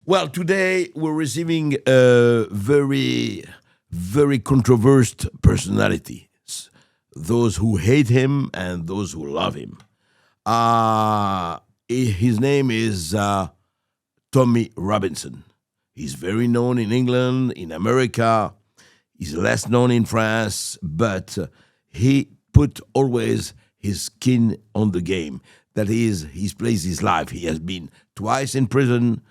Well, today we're receiving a very controversial personality. Those who hate him and those who love him. His name is Tommy Robinson. He's very known in England, in America. He's less known in France, but he put always his skin on the game. That is, he plays his life. He has been twice in prison,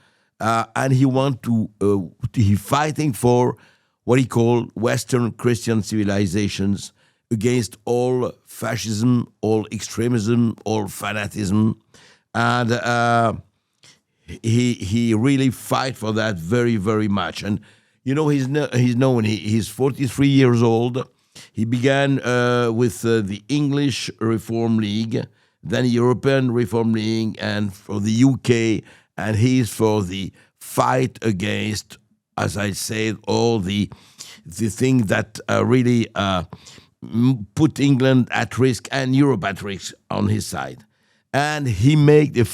and he's fighting for what he called Western Christian civilizations against all fascism, all extremism, all fanatism, and he really fight for that very much. And he's known. He's 43 years old. He began with the English Reform League, then European Reform League, and for the UK, and he's for the fight against, as I said, all the things that really put England at risk and Europe at risk on his side. And he made a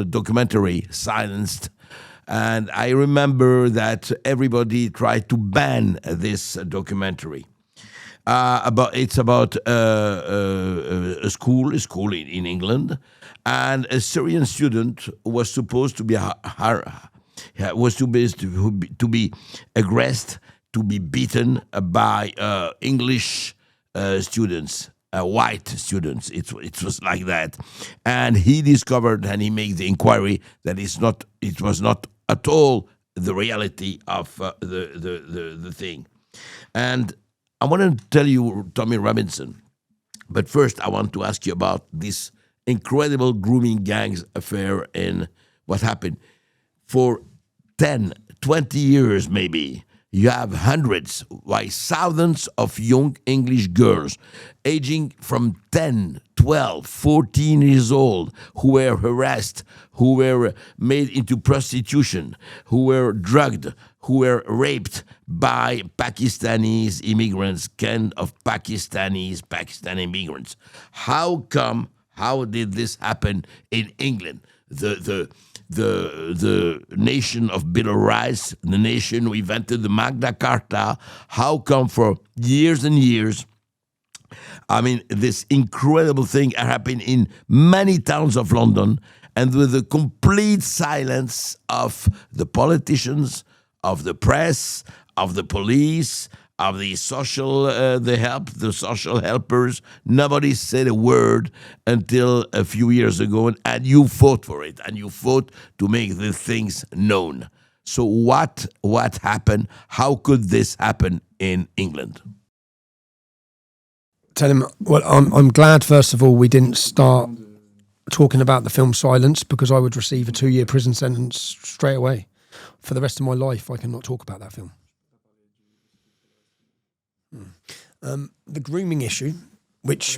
documentary, Silenced. And I remember that everybody tried to ban this documentary. It's about a school in England, and a Syrian student was supposed to be aggressed, to be beaten by English students, white students. It was like that, and he discovered and he made the inquiry that it was not at all the reality of the thing, and I want to tell you Tommy Robinson, but first I want to ask you about this incredible grooming gangs affair in what happened for 10, 20 years maybe. You have hundreds, why thousands of young English girls aging from 10, 12, 14 years old who were harassed, who were made into prostitution, who were drugged, who were raped by Pakistanis immigrants, kind of Pakistani immigrants. How did this happen in England? The nation of Bill of Rights, the nation who invented the Magna Carta, how come for years and years, I mean, this incredible thing happened in many towns of London, and with the complete silence of the politicians, of the press, of the police, of the social helpers. Nobody said a word until a few years ago, and you fought for it, and you fought to make the things known. So what happened? How could this happen in England? Tell him. Well, I'm glad. First of all, we didn't start talking about the film Silence, because I would receive a 2-year prison sentence straight away. For the rest of my life, I cannot talk about that film. The grooming issue, which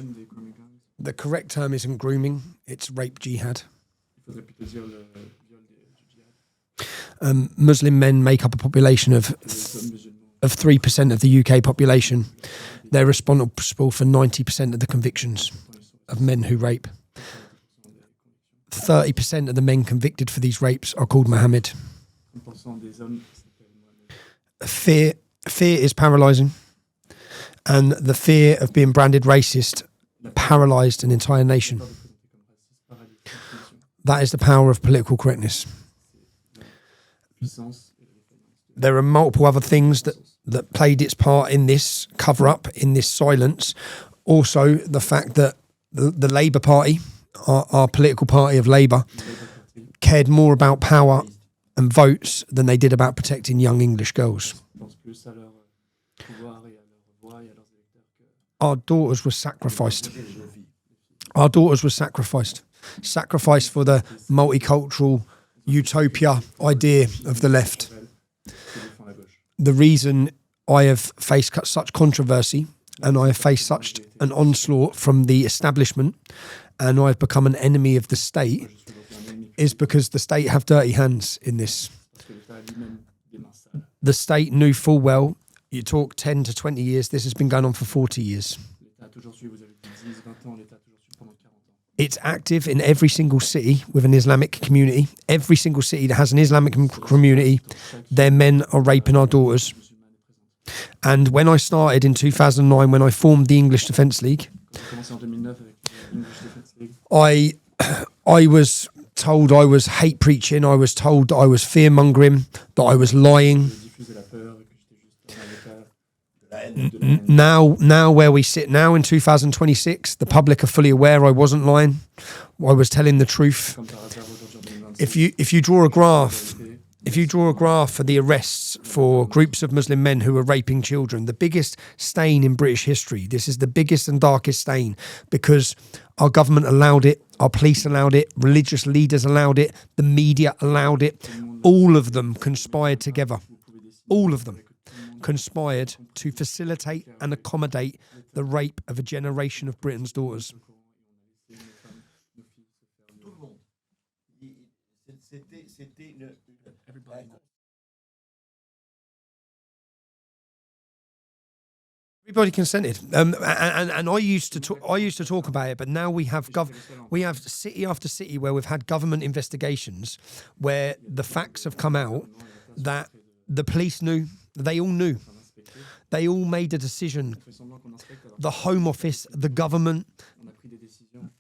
the correct term isn't grooming, it's rape jihad. Muslim men make up a population of 3% of the UK population. They're responsible for 90% of the convictions of men who rape. 30% of the men convicted for these rapes are called Mohammed. Fear is paralysing. And the fear of being branded racist paralysed an entire nation. That is the power of political correctness. There are multiple other things that played its part in this cover-up, in this silence. Also, the fact that the Labour Party, our political party of Labour, cared more about power and votes than they did about protecting young English girls. Our daughters were sacrificed. Sacrificed for the multicultural utopia idea of the left. The reason I have faced such controversy and I have faced such an onslaught from the establishment and I've become an enemy of the state is because the state have dirty hands in this. The state knew full well. You talk 10 to 20 years, this has been going on for 40 years. It's active in every single city with an Islamic community. Every single city that has an Islamic community, their men are raping our daughters. And when I started in 2009, when I formed the English Defence League, I was told I was hate preaching. I was told that I was fear mongering, that I was lying. Now where we sit now in 2026, the public are fully aware I wasn't lying. I was telling the truth. If you draw a graph for the arrests for groups of Muslim men who were raping children, the biggest stain in British history, this is the biggest and darkest stain, because our government allowed it, our police allowed it, religious leaders allowed it, the media allowed it. All of them conspired together. All of them conspired to facilitate and accommodate the rape of a generation of Britain's daughters. Everybody consented, and I used to talk about it, but now we have city after city where we've had government investigations where the facts have come out that the police knew, they all knew, they all made a decision. The Home Office, the government,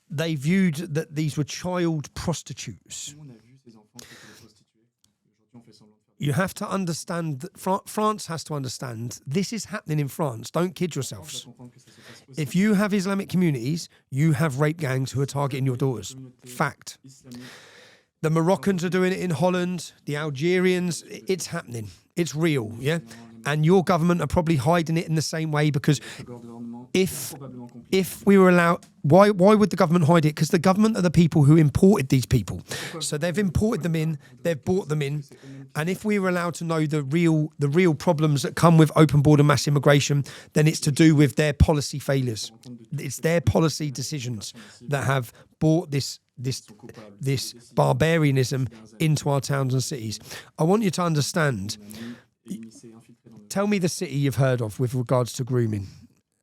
they viewed that these were child prostitutes. You have to understand that France has to understand this is happening in France. Don't kid yourselves. If you have Islamic communities, you have rape gangs who are targeting your daughters. Fact. The Moroccans are doing it in Holland. The Algerians, it's happening. It's real, yeah? And your government are probably hiding it in the same way, because if we were allowed, why would the government hide it? Because the government are the people who imported these people. So they've imported them in, they've brought them in. And if we were allowed to know the real problems that come with open border mass immigration, then it's to do with their policy failures. It's their policy decisions that have brought this barbarianism into our towns and cities. I want you to understand. Tell me the city you've heard of with regards to grooming.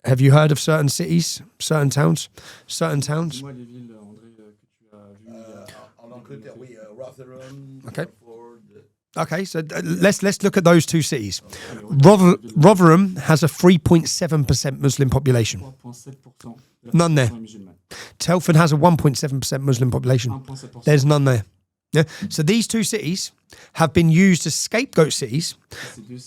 Have you heard of certain cities, certain towns? Okay. Okay, so let's look at those two cities. Rotherham has a 3.7% Muslim population. None there. Telford has a 1.7% Muslim population. There's none there. Yeah. So these two cities have been used as scapegoat cities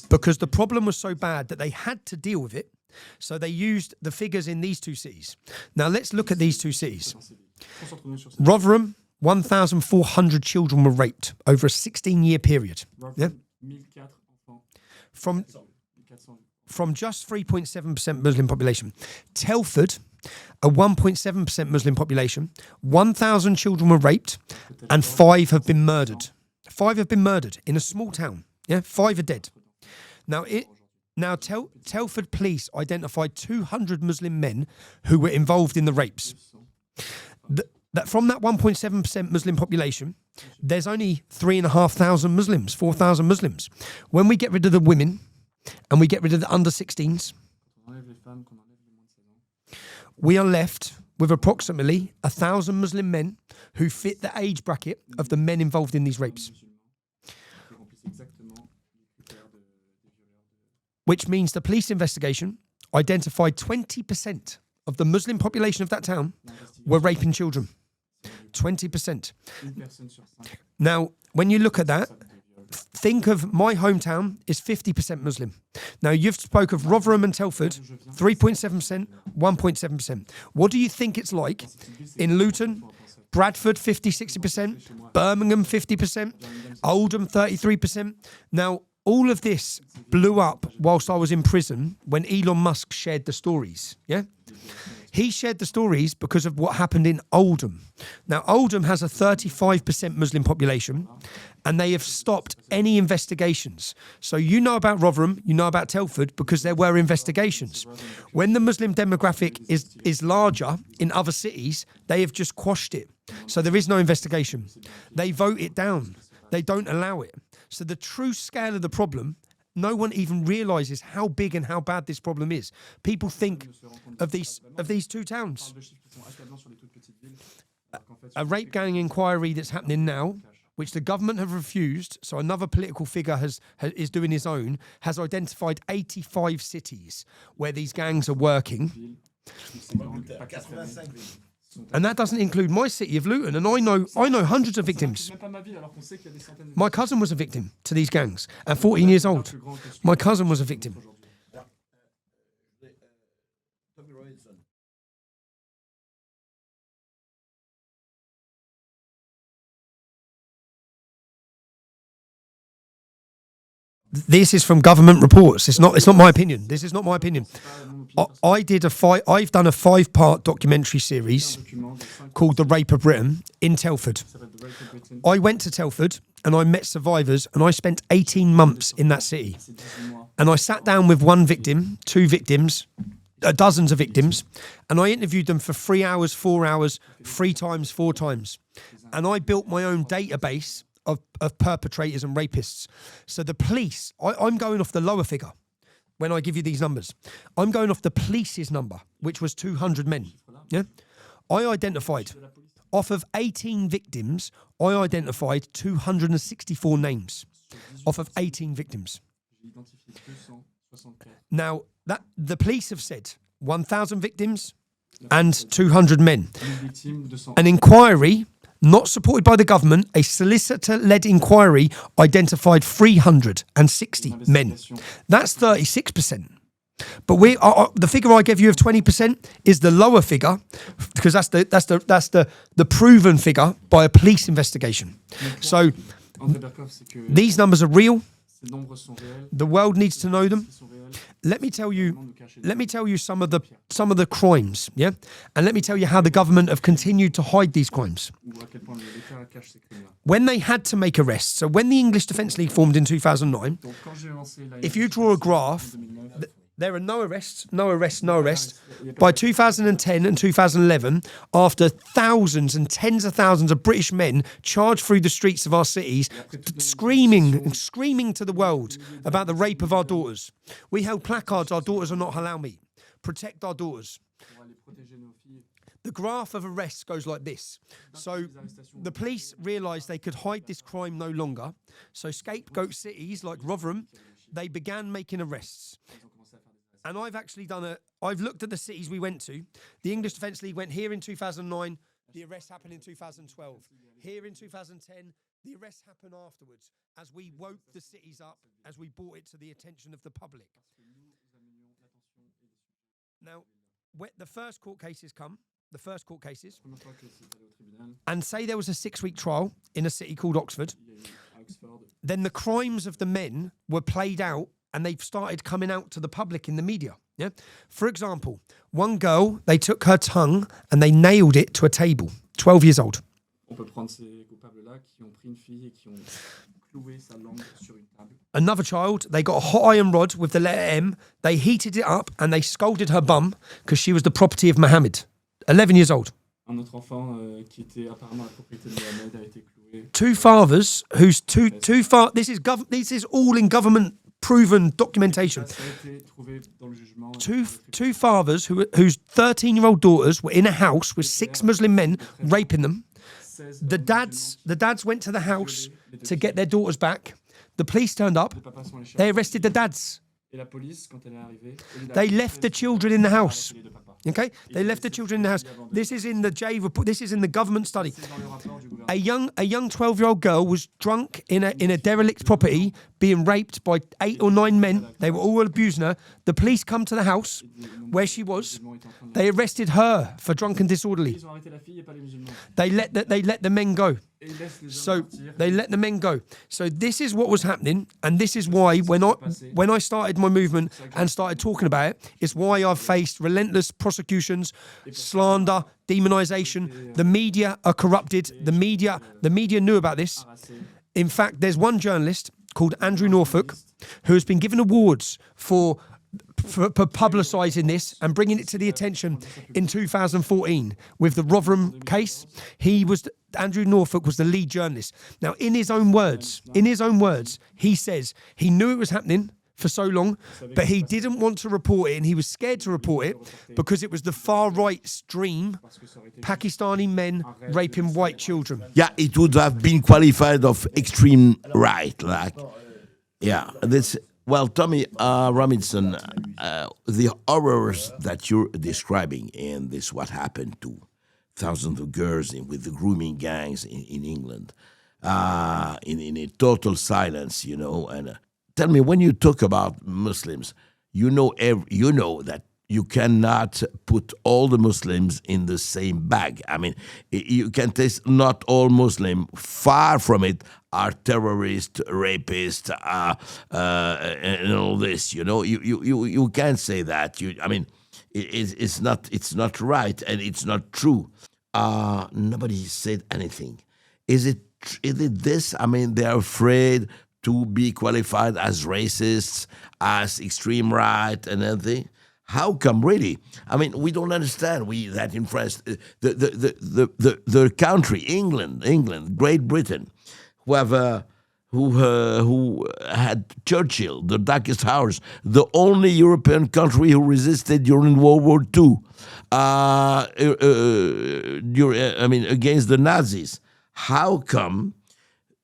because the problem was so bad that they had to deal with it. So they used the figures in these two cities. Now let's look at these two cities. Rotherham, 1,400 children were raped over a 16-year period. Yeah? From just 3.7% Muslim population. Telford, a 1.7% Muslim population, 1,000 children were raped and 5 have been murdered. 5 have been murdered in a small town. Yeah, 5 are dead. Now, Telford police identified 200 Muslim men who were involved in the rapes. From that 1.7% Muslim population, there's only 3,500 Muslims, 4,000 Muslims. When we get rid of the women and we get rid of the under 16s, we are left with approximately 1,000 Muslim men who fit the age bracket of the men involved in these rapes. Which means the police investigation identified 20% of the Muslim population of that town were raping children. 20%. Now, when you look at that, think of my hometown is 50% Muslim. Now, you've spoke of Rotherham and Telford, 3.7%, 1.7%. What do you think it's like in Luton, Bradford, 50, 60%, Birmingham, 50%, Oldham, 33%? Now, all of this blew up whilst I was in prison when Elon Musk shared the stories, yeah? He shared the stories because of what happened in Oldham. Now, Oldham has a 35% Muslim population, and they have stopped any investigations. So you know about Rotherham, you know about Telford, because there were investigations. When the Muslim demographic is larger in other cities, they have just quashed it. So there is no investigation. They vote it down. They don't allow it. So the true scale of the problem, no one even realises how big and how bad this problem is. People think of these two towns. a rape gang inquiry that's happening now, which the government have refused, so another political figure is doing his own, has identified 85 cities where these gangs are working. And that doesn't include my city of Luton, and I know hundreds of victims. My cousin was a victim to these gangs at 14 years old. My cousin was a victim. This is from government reports. It's not my opinion. This is not my opinion. I've done a 5-part documentary series called The Rape of Britain in Telford. I went to Telford and I met survivors, and I spent 18 months in that city. And I sat down with one victim, 2 victims, dozens of victims, and I interviewed them for 3 hours, 4 hours, 3 times, 4 times. And I built my own database of perpetrators and rapists. So the police, I'm going off the lower figure when I give you these numbers. I'm going off the police's number, which was 200 men. Yeah, I identified, off of 18 victims, I identified 264 names off of 18 victims. Now, that the police have said 1,000 victims and 200 men. An inquiry, not supported by the government, a solicitor-led inquiry identified 360 men. That's 36%. But the figure I gave you of 20% is the lower figure, because that's the proven figure by a police investigation. So these numbers are real. The world needs to know them. Let me tell you some of the crimes, yeah? And let me tell you how the government have continued to hide these crimes. When they had to make arrests, so when the English Defence League formed in 2009, if you draw a graph, there are no arrests. By 2010 and 2011, after thousands and tens of thousands of British men charged through the streets of our cities, screaming to the world about the rape of our daughters, we held placards, "Our daughters are not halal meat. Protect our daughters." The graph of arrests goes like this. So the police realised they could hide this crime no longer. So scapegoat cities like Rotherham, they began making arrests. And I've looked at the cities we went to. The English Defence League went here in 2009. The arrest happened in 2012. Here in 2010, the arrest happened afterwards, as we woke the cities up, as we brought it to the attention of the public. Now, the first court cases come, and say there was a 6-week trial in a city called Oxford, then the crimes of the men were played out, and they've started coming out to the public in the media. Yeah. For example, one girl, they took her tongue and they nailed it to a table, 12 years old. Another child, they got a hot iron rod with the letter M, they heated it up and they scolded her bum because she was the property of Mohammed, 11 years old. Two fathers whose this is all in government proven documentation. Two fathers whose 13-year-old daughters were in a house with 6 Muslim men raping them. The dads went to the house to get their daughters back. The police turned up. They arrested the dads. They left the children in the house. Okay, they left the children in the house. This is in the J report. This is in the government study. A young 12-year-old girl was drunk in a derelict property, being raped by 8 or 9 men. They were all abusing her. The police come to the house where she was. They arrested her for drunk and disorderly. They let the men go. So they let the men go. So this is what was happening, and this is why when I started my movement and started talking about it, it's why I've faced relentless prosecutions, slander, demonization. The media are corrupted. The media knew about this. In fact, there's one journalist called Andrew Norfolk who has been given awards for publicising this and bringing it to the attention in 2014 with the Rotherham case. Andrew Norfolk was the lead journalist. Now, in his own words, he says he knew it was happening for so long, but he didn't want to report it, and he was scared to report it because it was the far right stream, Pakistani men raping white children. Yeah, it would have been qualified of extreme right, like, yeah. This, well, Tommy Robinson, the horrors that you're describing in this, what happened to thousands of girls with the grooming gangs in England, in a total silence, you know. And tell me, when you talk about Muslims, you know that you cannot put all the Muslims in the same bag. I mean, you can taste not all Muslims, far from it, are terrorists, rapists, and all this. You know, you can't say that. I mean, it's not right, and it's not true. Nobody said anything. Is it this? I mean, they're afraid to be qualified as racists, as extreme right, and everything. How come, really? I mean, we don't understand. That in France, the country, England, Great Britain, who had Churchill, the darkest hours, the only European country who resisted during World War II. Against the Nazis. How come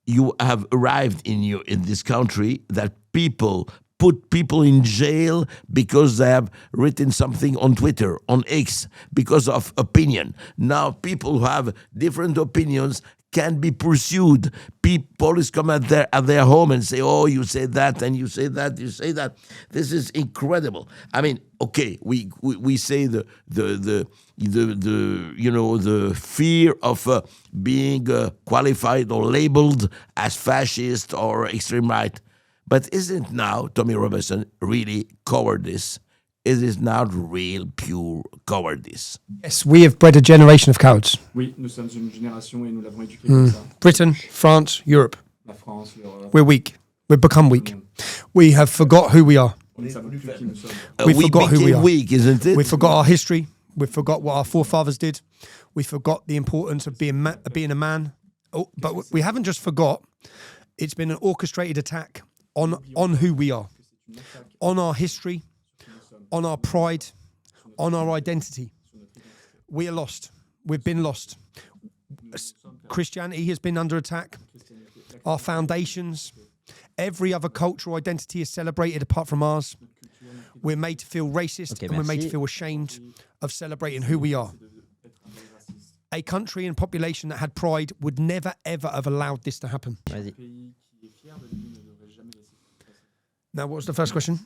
you have arrived in this country that people put people in jail because they have written something on Twitter, on X, because of opinion? Now people who have different opinions can be pursued. Police come at their home and say, "Oh, you say that, and you say that, you say that." This is incredible. I mean, okay, we say the fear of being qualified or labeled as fascist or extreme right, but isn't now, Tommy Robinson, really cowardice? It is not real, pure cowardice. Yes, we have bred a generation of cowards. Oui, nous sommes une génération et nous l'avons éduqué comme ça. Britain, France, Europe. La France, l'Europe. We're weak. We've become weak. We have forgot who we are. On ne savons plus qui nous sommes. We forgot who we became are. weak, isn't it? We forgot our history. We forgot what our forefathers did. We forgot the importance of being a man. Oh, but we haven't just forgot. It's been an orchestrated attack on who we are, on our history, on our pride, on our identity. We are lost. We've been lost. Christianity has been under attack. Our foundations, every other cultural identity is celebrated apart from ours. We're made to feel racist, and we're made to feel ashamed of celebrating who we are. A country and population that had pride would never, ever have allowed this to happen. Now, what was the first question?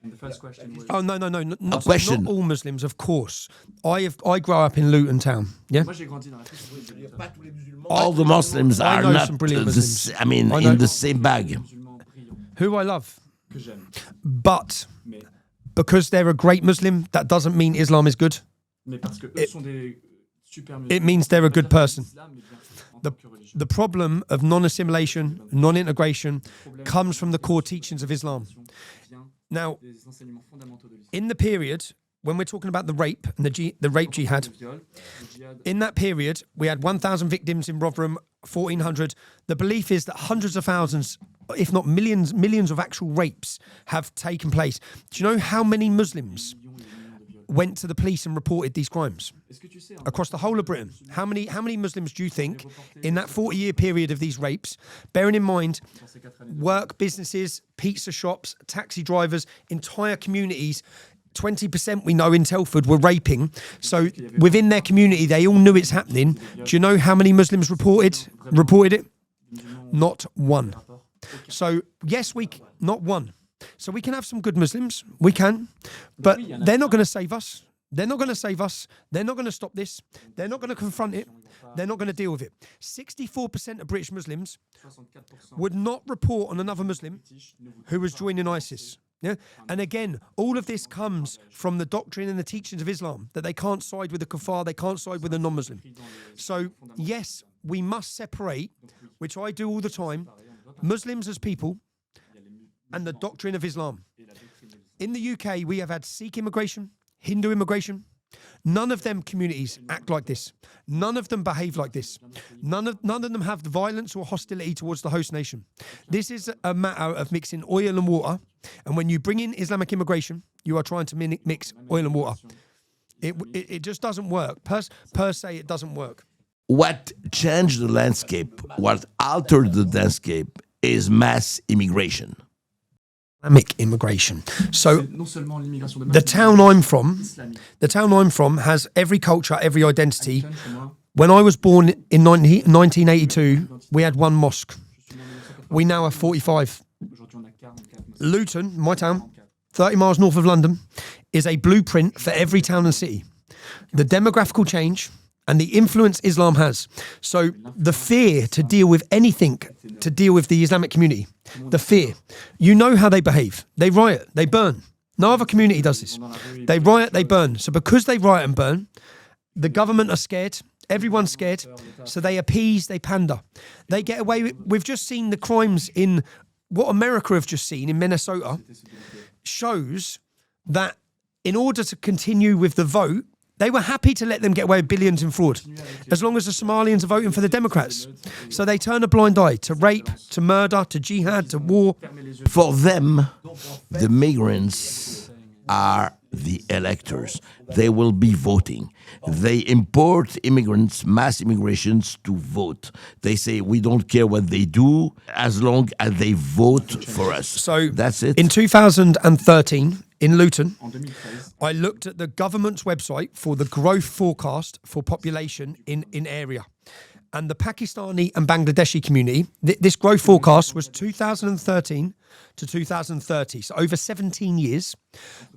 And the first question was... Oh, no. Not question. all Muslims, of course. I grew up in Luton Town. Yeah. Moi, j'ai grandi dans la petite... All the Muslims I are know not some brilliant Muslims. in the same bag. Who I love. Que j'aime. But Mais because they're a great Muslim, that doesn't mean Islam is good. parce que eux sont des super musulmans. It means they're a good person. L'islam, mais bien en tant que religion. The problem of non-assimilation, non-integration comes from the core teachings of Islam. Now, Des enseignements fondamentaux de l'islam. in the period when we're talking about the rape and the rape jihad, Le viol, le djihad, in that period we had 1,000 victims in Rotherham, 1,400. The belief is that hundreds of thousands, if not millions of actual rapes have taken place. Do you know how many Muslims millions et millions de viols. went to the police and reported these crimes Est-ce que tu sais, across the whole of Britain? How many Muslims do you think in that 40-year period of these rapes, bearing in mind dans ces 4 années de work, businesses, pizza shops, taxi drivers, entire communities, 20% we know in Telford were raping. So within their community, they all knew it's happening. Do you know how many Muslims reported it? Not one. So yes, not one. So we can have some good Muslims. We can. But they're not going to save us. They're not going to save us. They're not going to stop this. They're not going to confront it. They're not going to deal with it. 64% of British Muslims 64% would not report on another Muslim who was joining ISIS. Yeah? And again, all of this comes from the doctrine and the teachings of Islam, that they can't side with the kuffar, they can't side with a non-Muslim. So, yes, we must separate, which I do all the time, Muslims as people and the doctrine of Islam. In the UK, we have had Sikh immigration, Hindu immigration, None of them communities act like this. None of them behave like this. None of them have the violence or hostility towards the host nation. This is a matter of mixing oil and water. And when you bring in Islamic immigration, you are trying to mix oil and water. It just doesn't work. Per se, it doesn't work. What changed the landscape, what altered the landscape, is mass immigration. Islamic immigration. So Non seulement l'immigration de masse, the town I'm from has every culture, every identity. chez moi, When I was born in 1982, we had one mosque. We now have 45. aujourd'hui on a 44 mosquées. Luton, my town, 30 miles north of London, is a blueprint for every town and city. The demographical change and the influence Islam has. So the fear to deal with anything, to deal with the Islamic community, the fear. You know how they behave. They riot, they burn. No other community does this. They riot, they burn. So because they riot and burn, the government are scared. Everyone's scared. So they appease, they pander. They get away with, we've just seen the crimes in what America have just seen in Minnesota shows that in order to continue with the vote, they were happy to let them get away with billions in fraud, as long as the Somalians are voting for the Democrats. So they turn a blind eye to rape, to murder, to jihad, to war. For them, the migrants are the electors. They will be voting. They import immigrants, mass immigrations, to vote. They say, we don't care what they do as long as they vote for us. So that's it. In 2013, in Luton, En 2013, I looked at the government's website for the growth forecast for population in area. And the Pakistani and Bangladeshi community, this growth forecast was 2013 to 2030. So over 17 years,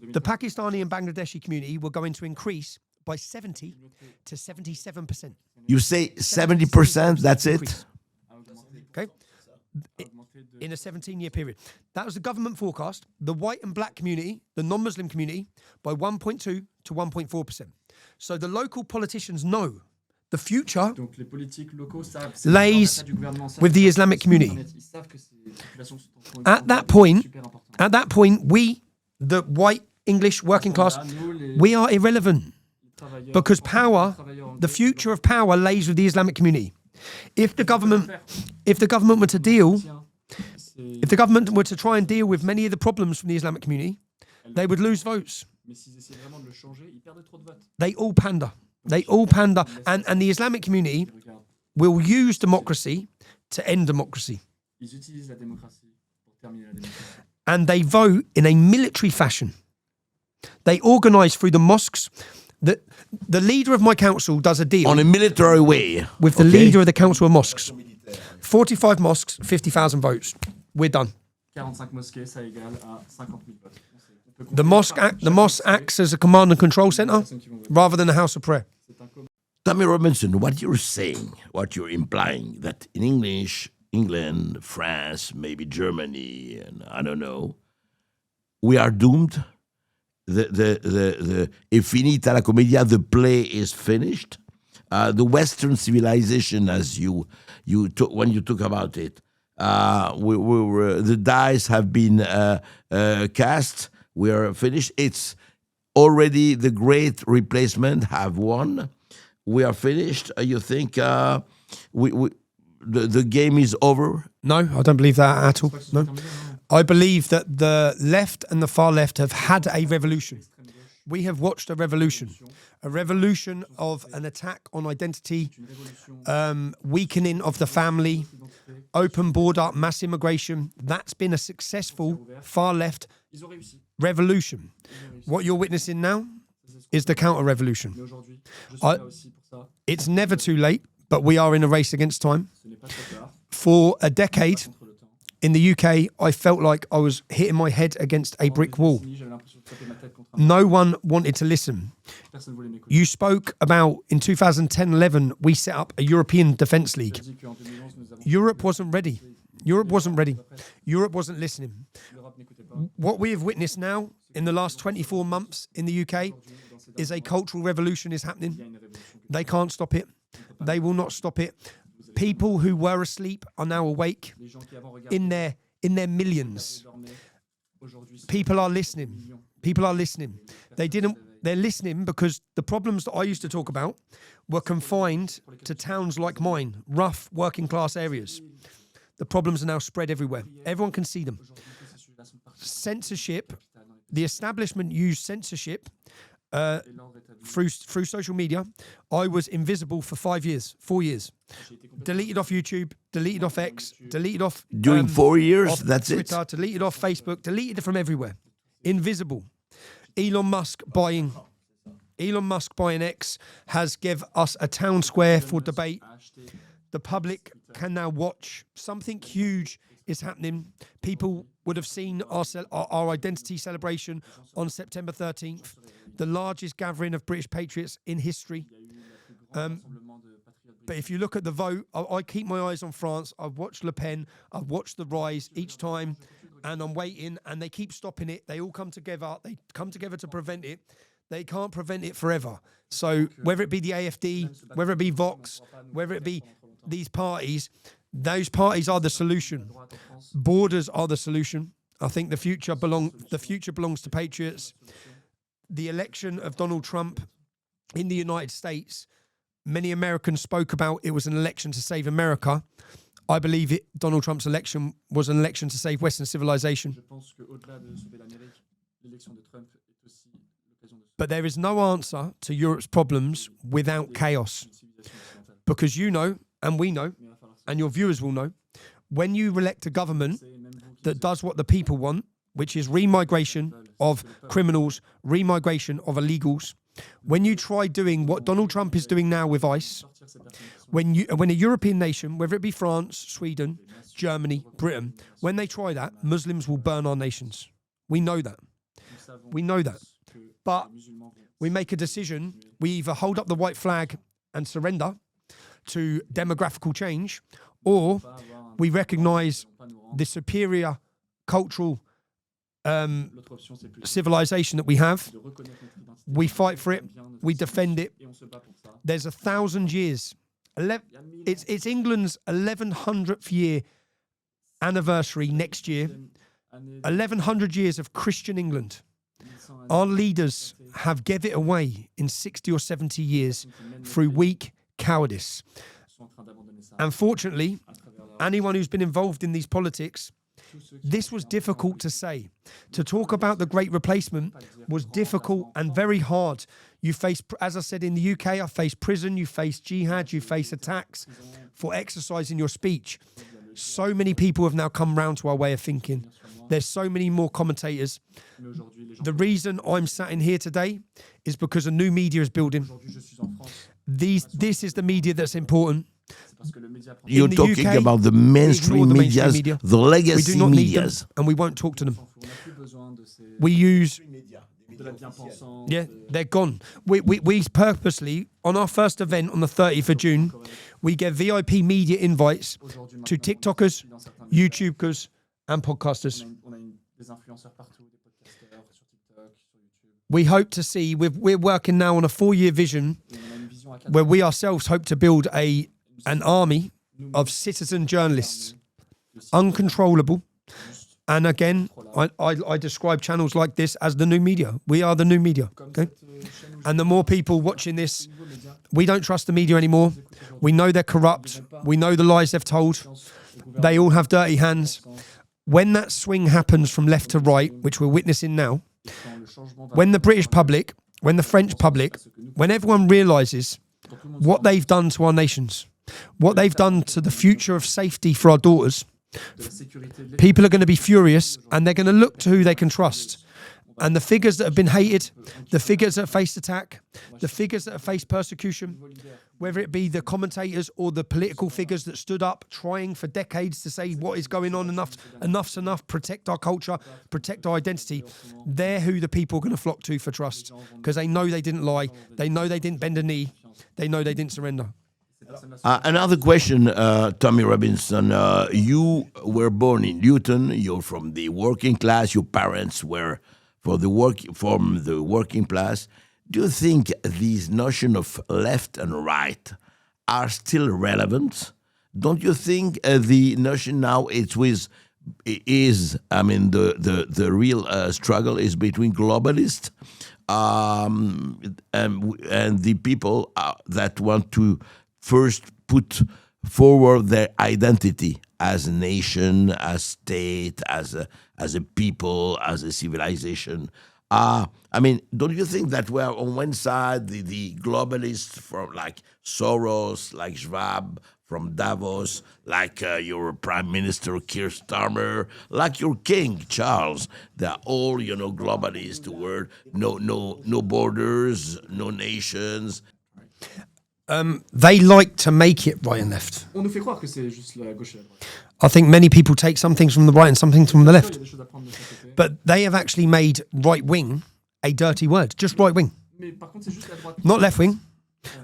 the Pakistani and Bangladeshi community were going to increase by 70 to 77%. You say 70%, that's it? Increase. Okay? In a 17-year period. That was the government forecast. The white and black community, the non-Muslim community, by 1.2 to 1.4%. So the local politicians know the future donc les politiques locaux savent, lays with the Islamic community. Ils savent que ces populations sont At that point, we, the white English working class, we are irrelevant because power, the future of power lays with the Islamic community. If the government were to deal, if the government were to try and deal with many of the problems from the Islamic community, they would lose votes. They all pander. They all pander. And the Islamic community will use democracy to end democracy. And they vote in a military fashion. They organise through the mosques. The leader of my council does a deal On a military way. with the leader of the council of mosques. 45 mosques, 50,000 votes. We're done. 45 mosquées, ça égale à 50 000 votes. The mosque acts as a command and control centre rather than a house of prayer. Tommy Robinson, what you're saying, what you're implying, that in English, England, France, maybe Germany, and I don't know, we are doomed. The è finita la commedia, the play is finished. The Western civilization, as you when you talk about it, the dice have been cast. We are finished. It's already the great replacement have won. We are finished. You think the game is over? No, I don't believe that at all. No. I believe that the left and the far left have had a revolution. We have watched a revolution of an attack on identity, weakening of the family, open border, mass immigration. That's been a successful far left revolution. What you're witnessing now is the counter-revolution. It's never too late, but we are in a race against time. For a decade, in the UK, I felt like I was hitting my head against a brick wall. No one wanted to listen. You spoke about, in 2010-11, we set up a European Defence League. Europe wasn't ready. Europe wasn't ready. Europe wasn't listening. What we have witnessed now, in the last 24 months in the UK, is a cultural revolution is happening. They can't stop it. They will not stop it. People who were asleep are now awake in their millions. People are listening. People are listening. They didn't They're listening because the problems that I used to talk about were confined to towns like mine, rough working class areas. The problems are now spread everywhere. Everyone can see them. Censorship, the establishment used censorship through social media. I was invisible for 4 years. Deleted off YouTube, deleted off X, deleted off... During 4 years, off that's Twitter, it? deleted off Facebook, deleted it from everywhere. Invisible. Elon Musk buying X has give us a town square for debate. The public can now watch. Something huge is happening. People would have seen our identity celebration on September 13th, the largest gathering of British patriots in history. But if you look at the vote, I keep my eyes on France. I've watched Le Pen. I've watched the rise each time, and I'm waiting, and they keep stopping it. They all come together. They come together to prevent it. They can't prevent it forever. So whether it be the AFD, whether it be Vox, whether it be these parties, those parties are the solution. Borders are the solution. I think the future belongs to patriots. The election of Donald Trump in the United States, many Americans spoke about it was an election to save America. I believe Donald Trump's election was an election to save Western civilization. But there is no answer to Europe's problems without chaos. Because you know, and we know, and your viewers will know, when you elect a government that does what the people want, which is remigration of criminals, remigration of illegals, when you try doing what Donald Trump is doing now with ICE, when a European nation, whether it be France, Sweden, Germany, Britain, when they try that, Muslims will burn our nations. We know that. We know that. But we make a decision. We either hold up the white flag and surrender to demographical change, or we recognise the superior cultural civilization that we have. We fight for it. We defend it. There's 1,000 years. It's England's 1100th year anniversary next year. 1100 years of Christian England. Our leaders have gave it away in 60 or 70 years through weak cowardice. Unfortunately, anyone who's been involved in these politics, this was difficult to say. To talk about the Great Replacement was difficult and very hard. You face, as I said, in the UK, I face prison, you face jihad, you face attacks for exercising your speech. So many people have now come round to our way of thinking. There's so many more commentators. The reason I'm sat in here today is because a new media is building. This is the media that's important. You're talking UK, about the mainstream media, the legacy media, and we won't talk to them. We use... Yeah, they're gone. We purposely, on our first event on the 30th of June, we get VIP media invites to TikTokers, YouTubers, and podcasters. We hope to see, we're working now on a 4-year vision where we ourselves hope to build an army of citizen journalists, uncontrollable. And again, I describe channels like this as the new media. We are the new media, okay? And the more people watching this, we don't trust the media anymore. We know they're corrupt. We know the lies they've told. They all have dirty hands. When that swing happens from left to right, which we're witnessing now, when the British public, when the French public, when everyone realises what they've done to our nations, what they've done to the future of safety for our daughters, people are going to be furious and they're going to look to who they can trust. And the figures that have been hated, the figures that have faced attack, the figures that have faced persecution, whether it be the commentators or the political figures that stood up trying for decades to say what is going on, enough's enough, protect our culture, protect our identity, they're who the people are going to flock to for trust, because they know they didn't lie, they know they didn't bend a knee, they know they didn't surrender. Another question, Tommy Robinson. You were born in Luton. You're from the working class. Your parents were from the working class. Do you think these notion of left and right are still relevant? Don't you think the notion now the real struggle is between globalists and the people that want to first put forward their identity as a nation, as state, as a people, as a civilization. I mean, don't you think that we're on one side the globalists from like Soros, like Schwab, from Davos, like your Prime Minister Keir Starmer, like your King Charles? They're all, globalists. The word no borders, no nations. They like to make it right and left. On nous fait croire que c'est juste la gauche et la droite. I think many people take some things from the right and some things from the Il y left. a des choses à prendre de chaque côté. But they have actually made right wing a dirty word. Just right wing, Mais par contre, c'est juste la droite. not left wing.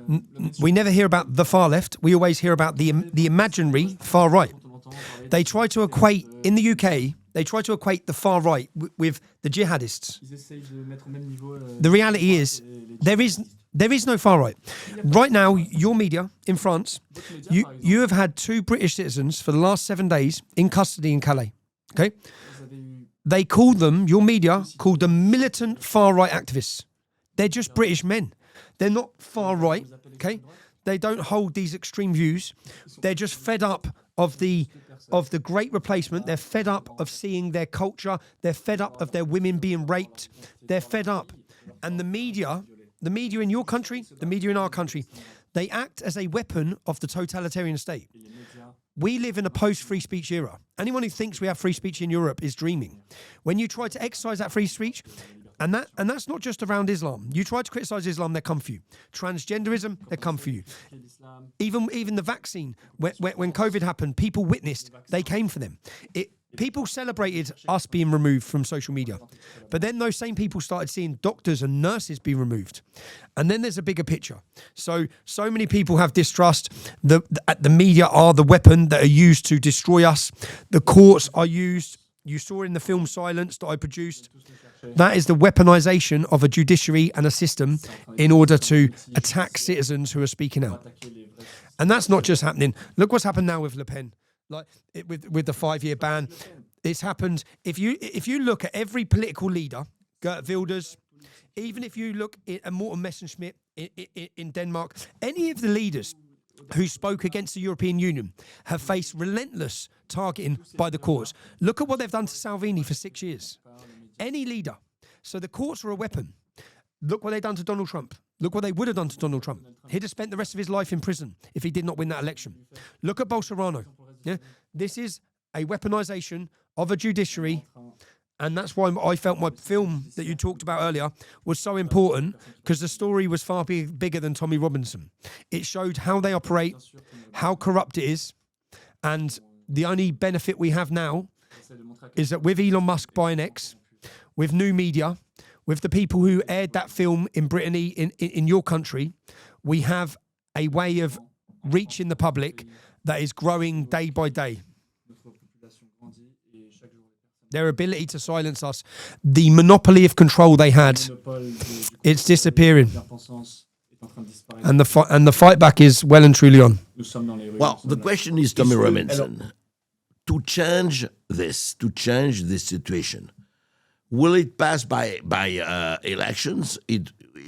Le médecin, We never hear about the far left. We always hear about the imaginary far right. dont on entend parler, They try to equate, in the UK, they try to equate the far right with the jihadists. ils essayent de mettre au même niveau. The reality is, there is no far right. Right now, your media in France, you have had 2 British citizens for the last 7 days in custody in Calais. Okay? Vous avez eu They call them, your media called them militant far right activists. They're just British men. They're not far right. Okay? They don't hold these extreme views. They're just fed up of the great replacement. They're fed up of seeing their culture. They're fed up of their women being raped. They're fed up. And the media in your country, the media in our country, they act as a weapon of the totalitarian state. We live in a post-free speech era. Anyone who thinks we have free speech in Europe is dreaming. When you try to exercise that free speech, and that's not just around Islam. You try to criticize Islam, they come for you. Transgenderism, they come for you. Even the vaccine, when COVID happened, people witnessed, they came for them. People celebrated us being removed from social media. But then those same people started seeing doctors and nurses be removed. And then there's a bigger picture. So many people have distrust. The media are the weapon that are used to destroy us. The courts are used. You saw in the film Silence that I produced. That is the weaponization of a judiciary and a system in order to attack citizens who are speaking out. And that's not just happening. Look what's happened now with Le Pen. Like with the 5-year ban, it's happened. If you look at every political leader, Geert Wilders, even if you look at Morten Messerschmidt in Denmark, any of the leaders who spoke against the European Union have faced relentless targeting by the courts. Look at what they've done to Salvini for 6 years. Any leader. So the courts are a weapon. Look what they've done to Donald Trump. Look what they would have done to Donald Trump. He'd have spent the rest of his life in prison if he did not win that election. Look at Bolsonaro. Yeah? This is a weaponization of a judiciary, and that's why I felt my film that you talked about earlier was so important, because the story was far bigger than Tommy Robinson. It showed how they operate, how corrupt it is, and the only benefit we have now is that with Elon Musk buying X, with new media, with the people who aired that film in Brittany, in your country, we have a way of reaching the public that is growing day by day. Their ability to silence us, the monopoly of control they had, it's disappearing. And the fight back is well and truly on. Well, the question is, Tommy Robinson, to change this situation, will it pass by elections?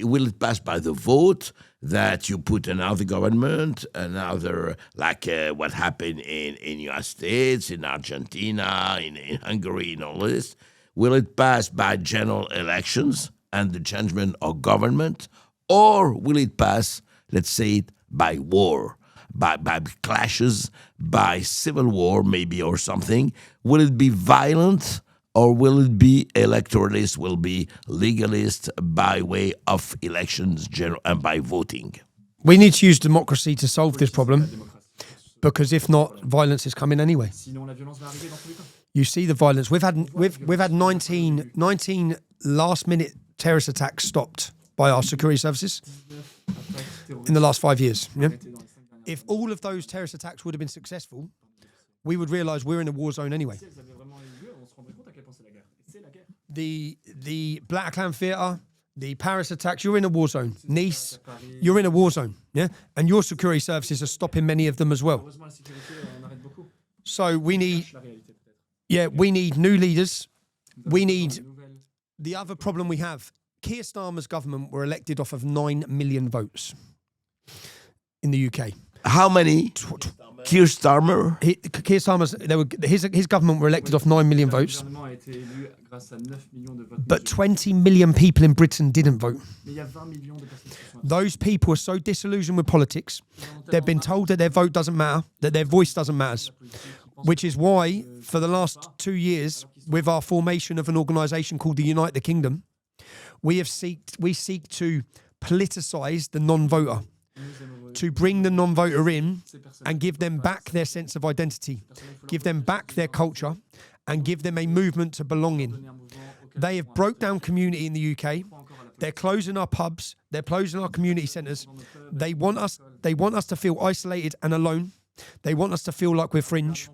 Will it pass by the vote that you put another government, another, like what happened in United States, in Argentina, in Hungary, and all this? Will it pass by general elections and the changement of government? Or will it pass, let's say it, by war, by clashes, by civil war maybe or something? Will it be violent? Or will it be electoralist, will be legalist by way of elections and by voting? We need to use democracy to solve this problem, because if not, violence is coming anyway. You see the violence. We've had 19 last-minute terrorist attacks stopped by our security services in the last 5 years. Yeah? If all of those terrorist attacks would have been successful, we would realise we're in a war zone anyway. The Bataclan Theatre, the Paris attacks, you're in a war zone. Nice, you're in a war zone. Yeah, and your security services are stopping many of them as well. So we need new leaders. We need, the other problem we have, Keir Starmer's government were elected off of 9 million votes in the UK. How many? Keir Starmer? Keir Starmer's, his government were elected off 9 million Le votes, gouvernement a été élu grâce à 9 millions de votes. but 20 million people in Britain didn't vote. Mais il y a 20 millions de personnes qui sont absentes. Those people are so disillusioned with politics, they've been told that their vote doesn't matter, that their voice doesn't matter, which is why, for the last 2 years, with our formation of an organisation called the Unite the Kingdom, we seek to politicise the non-voter, to bring the non-voter in and give them back their sense of identity, give them back their culture, and give them a movement to belong in. They have broke down community in the UK. They're closing our pubs. They're closing our community centres. They want us to feel isolated and alone. They want us to feel like we're fringe.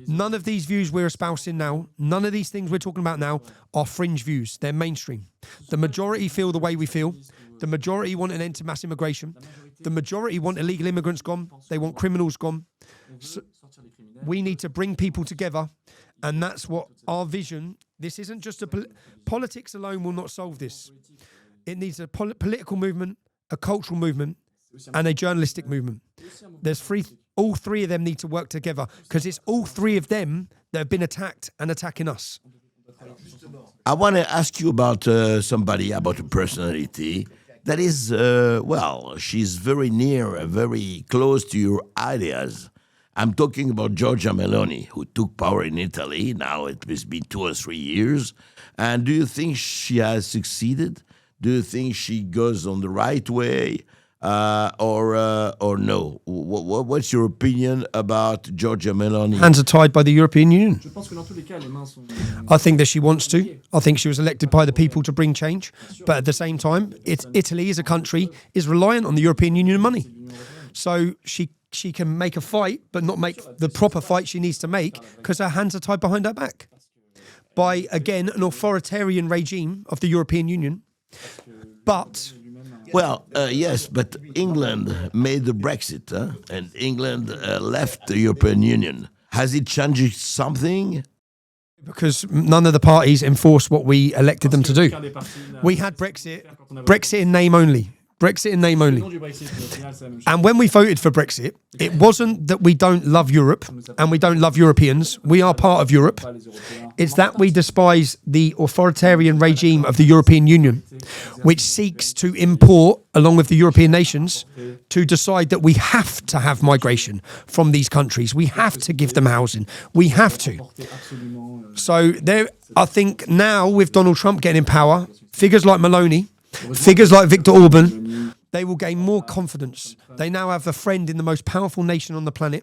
None of these views we're espousing now, none of these things we're talking about now are fringe views. They're mainstream. The majority feel the way we feel. The majority want an end to mass immigration. The majority want illegal immigrants gone. They want criminals gone. So we need to bring people together, and that's what our vision. This isn't just politics alone will not solve this. It needs a political movement, a cultural movement, and a journalistic movement. All three of them need to work together, because it's all three of them that have been attacked and attacking us. I want to ask you about somebody, about a personality that is, she's very near, very close to your ideas. I'm talking about Giorgia Meloni, who took power in Italy. Now it has been 2 or 3 years. And do you think she has succeeded? Do you think she goes on the right way? Or no? What's your opinion about Giorgia Meloni? Hands are tied by the European Union. Je pense que dans tous les cas, les mains sont. I think that she wants to. I think she was elected by the people to bring change. But at the same time, Italy as a country is reliant on the European Union money. So she can make a fight, but not make the proper fight she needs to make, because her hands are tied behind her back by, again, an authoritarian regime of the European Union. But Well, yes, but England made the Brexit, and England left the European Union. Has it changed something? because none of the parties enforced what we elected them to do. We had Brexit in name only. Brexit in name only. And when we voted for Brexit, it wasn't that we don't love Europe and we don't love Europeans. We are part of Europe. It's that we despise the authoritarian regime of the European Union, which seeks to import, along with the European nations, to decide that we have to have migration from these countries. We have to give them housing. We have to. So there, I think now with Donald Trump getting in power, figures like Meloni, figures like Viktor Orban, they will gain more confidence. They now have a friend in the most powerful nation on the planet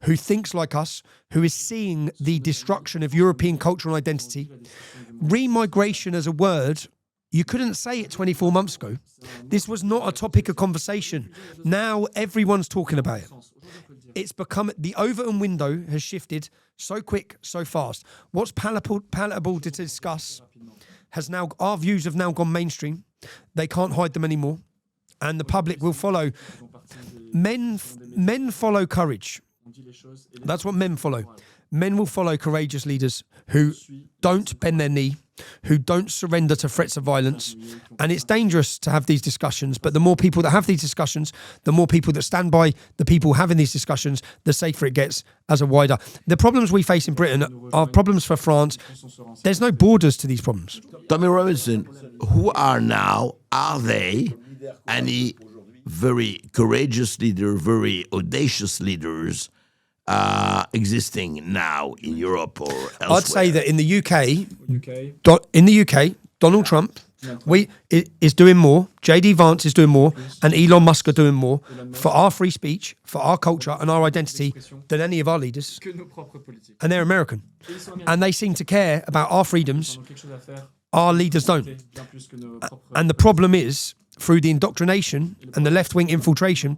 who thinks like us, who is seeing the destruction of European cultural identity. Remigration as a word, you couldn't say it 24 months ago. This was not a topic of conversation. Now everyone's talking about it. It's become, the Overton window has shifted so quick, so fast. What's palatable to discuss has now, our views have now gone mainstream. They can't hide them anymore. And the public will follow. Men follow courage. That's what men follow. Men will follow courageous leaders who don't bend their knee, who don't surrender to threats of violence. And it's dangerous to have these discussions, but the more people that have these discussions, the more people that stand by the people having these discussions, the safer it gets as a wider. The problems we face in Britain are problems for France. There's no borders to these problems. Tommy Robinson, who are they any very courageous leader, very audacious leaders existing now in Europe or elsewhere? I'd say that in the UK, Donald Trump is doing more, JD Vance is doing more, and Elon Musk are doing more for our free speech, for our culture and our identity than any of our leaders. And they're American. And they seem to care about our freedoms. Our leaders don't. And the problem is, through the indoctrination and the left-wing infiltration,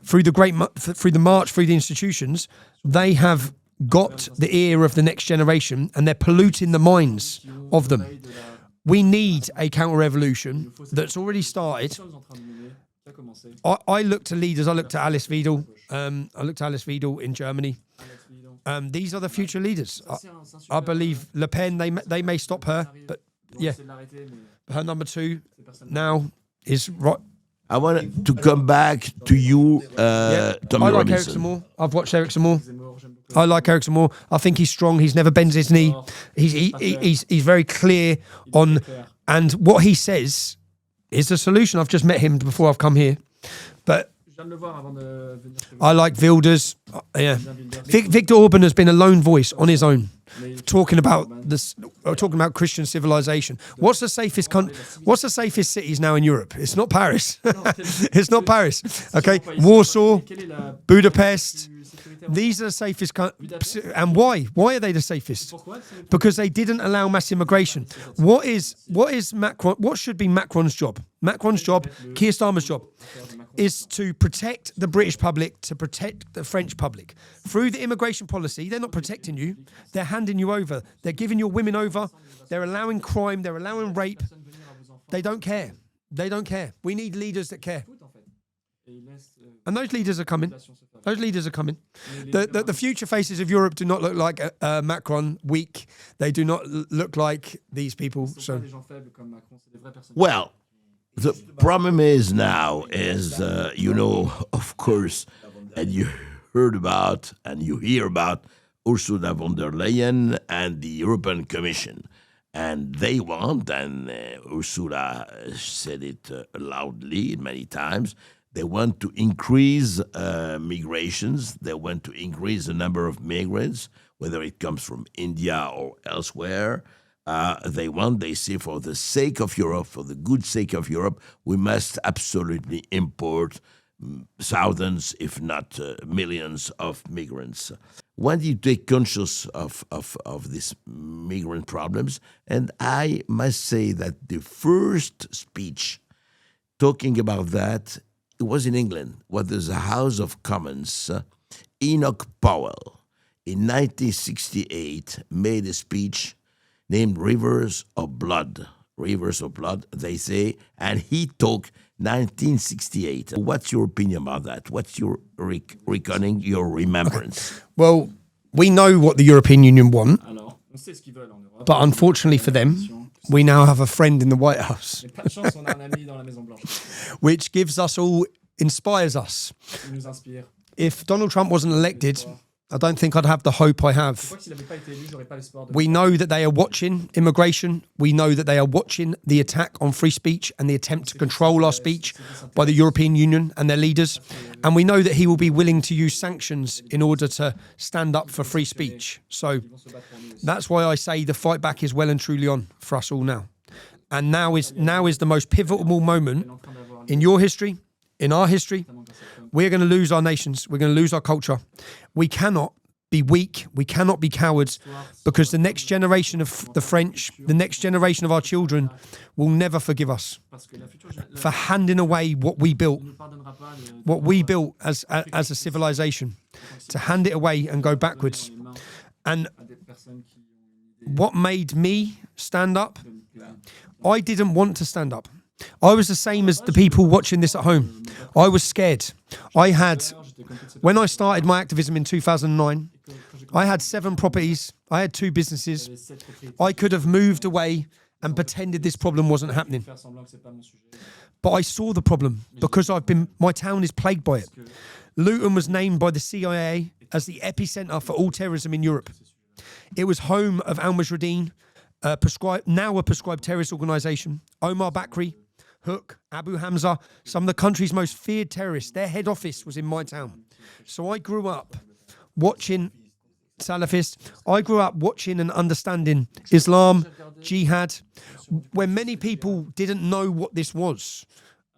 through the march through the institutions, they have got the ear of the next generation and they're polluting the minds of them. We need a counter-revolution that's already started. I look to leaders. I look to Alice Weidel. I look to Alice Weidel in Germany. These are the future leaders. I believe Le Pen, they may stop her, but Yeah. Her number 2 now is right. I want to come back to you, Tommy I like Robinson. Ericsson Moore. I've watched Ericsson Moore. I like Ericsson Moore. I think he's strong. He's never bends his knee. He's very clear on, and what he says is the solution. I've just met him before I've come here, but I like Wilders. Yeah, Viktor Orban has been a lone voice on his own, talking about this, talking about Christian civilization. What's the safest cities now in Europe? It's not Paris. It's not Paris. Okay, Warsaw, Budapest. These are the safest, and why? Why are they the safest? Because they didn't allow mass immigration. What is Macron? What should be Macron's job? Macron's job, Keir Starmer's job, is to protect the British public, to protect the French public. Through the immigration policy, they're not protecting you. They're handing you over. They're giving your women over. They're allowing crime. They're allowing rape. They don't care. They don't care. We need leaders that care. And those leaders are coming. Those leaders are coming. The future faces of Europe do not look like Macron, weak. They do not look like these people. So, well, the problem is now is, of course, and you heard about and you hear about Ursula von der Leyen and the European Commission. And they want, and Ursula said it loudly many times, they want to increase migrations. They want to increase the number of migrants, whether it comes from India or elsewhere. They say, for the sake of Europe, for the good sake of Europe, we must absolutely import thousands, if not millions, of migrants. When you take conscious of these migrant problems, and I must say that the first speech talking about that, it was in England, what is the House of Commons, Enoch Powell, in 1968, made a speech named Rivers of Blood, they say, and he talked 1968. What's your opinion about that? What's your reckoning, your remembrance? Okay. Well, we know what the European Union want, but unfortunately for them, we now have a friend in the White House, which gives us all, inspires us. If Donald Trump wasn't elected, I don't think I'd have the hope I have. We know that they are watching immigration. We know that they are watching the attack on free speech and the attempt to control our speech by the European Union and their leaders. And we know that he will be willing to use sanctions in order to stand up for free speech. So that's why I say the fight back is well and truly on for us all now. And now is the most pivotal moment in your history, in our history. We're going to lose our nations. We're going to lose our culture. We cannot be weak. We cannot be cowards, because the next generation of the French, the next generation of our children will never forgive us for handing away what we built as a civilization, to hand it away and go backwards. And what made me stand up? I didn't want to stand up. I was the same as the people watching this at home. I was scared. When I started my activism in 2009, I had 7 properties. I had 2 businesses. I could have moved away and pretended this problem wasn't happening. But I saw the problem because my town is plagued by it. Luton was named by the CIA as the epicenter for all terrorism in Europe. It was home of al-Mujahideen, now a prescribed terrorist organisation. Omar Bakri, Hook, Abu Hamza, some of the country's most feared terrorists. Their head office was in my town. So I grew up watching Salafists. I grew up watching and understanding Islam, jihad. When many people didn't know what this was,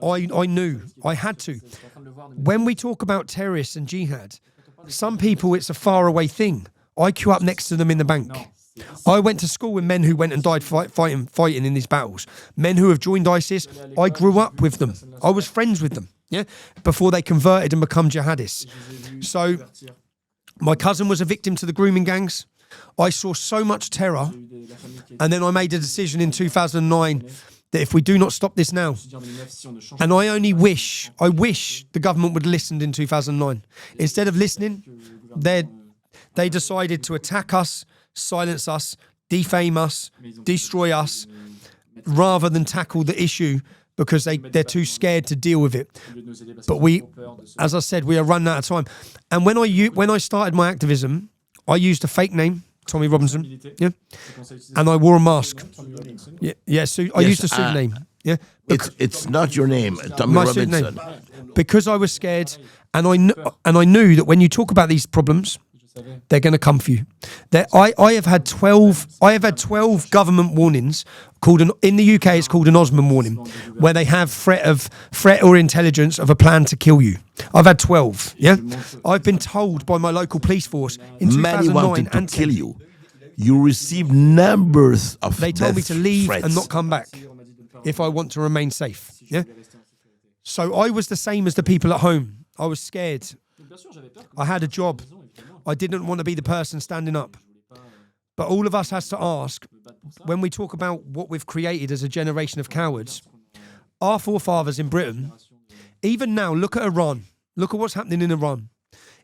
I knew. I had to. When we talk about terrorists and jihad, some people, it's a faraway thing. I queue up next to them in the bank. I went to school with men who went and died fighting in these battles. Men who have joined ISIS. I grew up with them. I was friends with them, before they converted and become jihadists. So my cousin was a victim to the grooming gangs. I saw so much terror. And then I made a decision in 2009 that if we do not stop this now, and I wish the government would have listened in 2009. Instead of listening, they decided to attack us, silence us, defame us, destroy us, rather than tackle the issue because they're too scared to deal with it. But as I said, we are running out of time. And when I started my activism, I used a fake name, Tommy Robinson, yeah, and I wore a mask. Yeah. So I used a pseudonym. Yeah, It's not your name, Tommy my Robinson. pseudonym, because I was scared, and I knew that when you talk about these problems, they're going to come for you. I have had 12 government warnings in the UK. It's called an Osman warning, where they have threat or intelligence of a plan to kill you. I've had 12. Yeah, I've been told by my local police force in 2009 Many wanted to and kill you. You received numbers of they told me death to leave threats. and not come back if I want to remain safe. Yeah. So I was the same as the people at home. I was scared. I had a job. I didn't want to be the person standing up. But all of us has to ask, when we talk about what we've created as a generation of cowards, our forefathers in Britain, even now, look at Iran. Look at what's happening in Iran.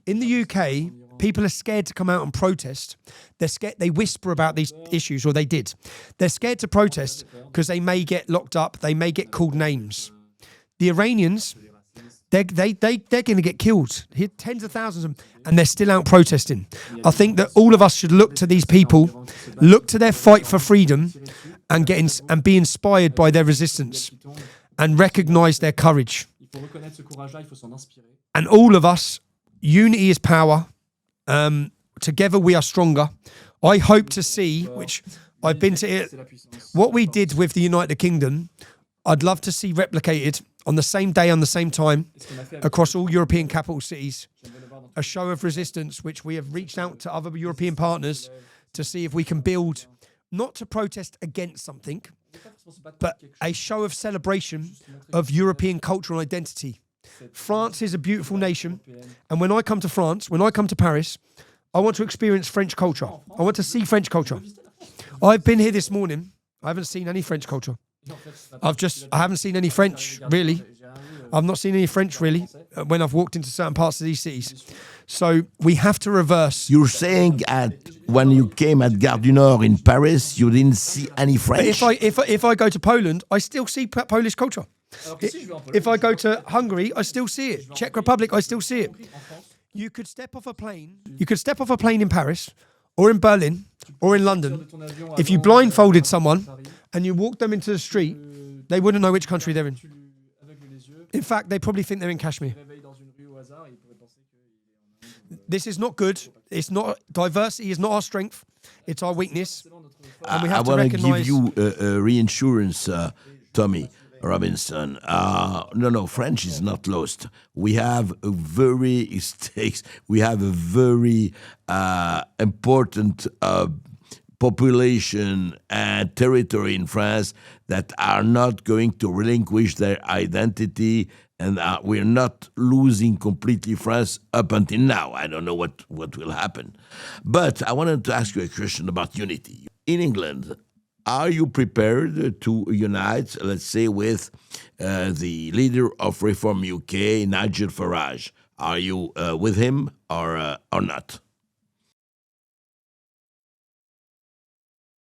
In the UK, people are scared to come out and protest. They're scared. They whisper about these issues, or they did. They're scared to protest because they may get locked up. They may get called names. The Iranians, they're going to get killed. Tens of thousands of them, and they're still out protesting. I think that all of us should look to these people, look to their fight for freedom, and be inspired by their resistance, and recognise their courage. And all of us, unity is power. Together we are stronger. I hope to see, which I've been to it, what we did with the United Kingdom, I'd love to see replicated on the same day, on the same time, across all European capital cities. A show of resistance, which we have reached out to other European partners to see if we can build, not to protest against something, but a show of celebration of European cultural identity. France is a beautiful nation, and when I come to France, when I come to Paris, I want to experience French culture. I want to see French culture. I've been here this morning. I haven't seen any French culture. I haven't seen any French, really. I've not seen any French, really, when I've walked into certain parts of these cities. So we have to reverse. You're saying when you came at Gare du Nord in Paris, you didn't see any French? But if I go to Poland, I still see Polish culture. If I go to Hungary, I still see it. Czech Republic, I still see it. You could step off a plane. You could step off a plane in Paris, or in Berlin, or in London. If you blindfolded someone and you walked them into the street, they wouldn't know which country they're in. In fact, they probably think they're in Kashmir. This is not good. It's not diversity is not our strength. It's our weakness. And we have I want to recognize. give you a reinsurance, Tommy Robinson. No, French is not lost. We have a very important population and territory in France that are not going to relinquish their identity, and we're not losing completely France up until now. I don't know what will happen. But I wanted to ask you a question about unity. In England, are you prepared to unite, let's say, with the leader of Reform UK, Nigel Farage? Are you with him or not?